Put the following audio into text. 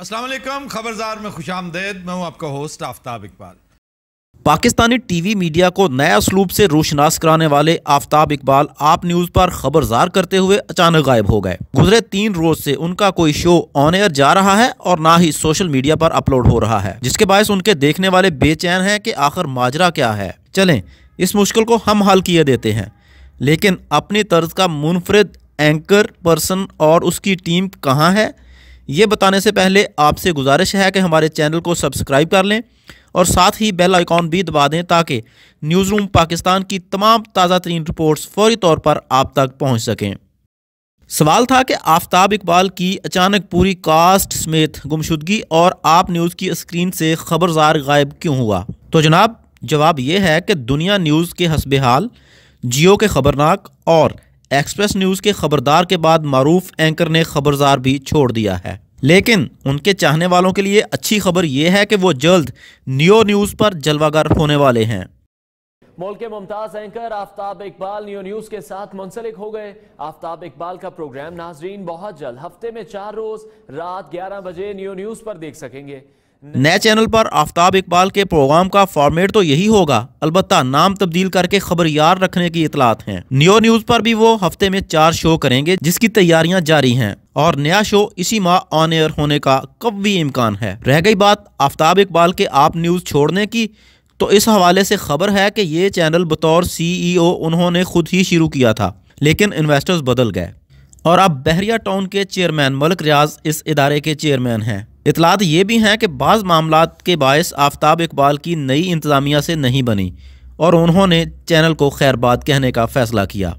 अस्सलाम वालेकुम, खबरदार में खुशामदेद। मैं हूं आपका host Aftab Iqbal. Pakistani TV media को नया असलूब से रोशनास कराने वाले आफ्ताब इकबाल आप न्यूज़ पर खबरदार करते हुए अचानक गायब हो गए। गुजरे 3 रोज से उनका कोई शो ऑन एयर जा रहा है और ना ही सोशल मीडिया पर अपलोड हो रहा है, जिसके बायस उनके देखने वाले बेचैन हैं कि आखिर माजरा क्या है। चलें इस मुश्किल को हम हल किए देते हैं, लेकिन अपनी तर्ज का मुनफरिद एंकर पर्सन और उसकी टीम कहाँ है, ये बताने से पहले आपसे गुजारिश है कि हमारे चैनल को सब्सक्राइब कर लें और साथ ही बेल आइकॉन भी दबा दें ताकि न्यूज़ रूम पाकिस्तान की तमाम ताज़ा तरीन रिपोर्ट्स फौरी तौर पर आप तक पहुंच सकें। सवाल था कि आफ्ताब इकबाल की अचानक पूरी कास्ट समेत गुमशुदगी और आप न्यूज़ की स्क्रीन से खबरदार गायब क्यों हुआ। तो जनाब जवाब ये है कि दुनिया न्यूज़ के हस्बे हाल, जियो के खबरनाक और एक्सप्रेस न्यूज़ के खबरदार के बाद मारूफ एंकर ने खबरदार भी छोड़ दिया है। लेकिन उनके चाहने वालों के लिए अच्छी खबर यह है कि वो जल्द नियो न्यूज़ पर जलवागर होने वाले हैं। मुल्क के Mumtaz anchor Aftab Iqbal neo news के साथ मुंसलिक हो गए। आफ्ताब इकबाल का प्रोग्राम नाजरीन बहुत जल्द हफ्ते में 4 रोज रात 11 बजे नियो न्यूज़ पर देख सकेंगे। नए चैनल पर आफ्ताब इकबाल के प्रोग्राम का फॉर्मेट तो यही होगा, अलबत्ता नाम तब्दील करके खबरियार रखने की इतलात हैं। नियो न्यूज़ पर भी वो हफ्ते में 4 शो करेंगे, जिसकी तैयारियां जारी हैं और नया शो इसी माह ऑन एयर होने का कभी इम्कान है। रह गई बात आफ्ताब इकबाल के आप न्यूज़ छोड़ने की, तो इस हवाले से खबर है कि ये चैनल बतौर CEO उन्होंने खुद ही शुरू किया था, लेकिन इन्वेस्टर्स बदल गए और अब बहरिया टाउन के चेयरमैन मलिक रियाज इस इदारे के चेयरमैन हैं। इतलात ये भी हैं कि बाज़ मामलात के बायस आफ्ताब इकबाल की नई इंतज़ामिया से नहीं बनी और उन्होंने चैनल को खैरबाद कहने का फैसला किया।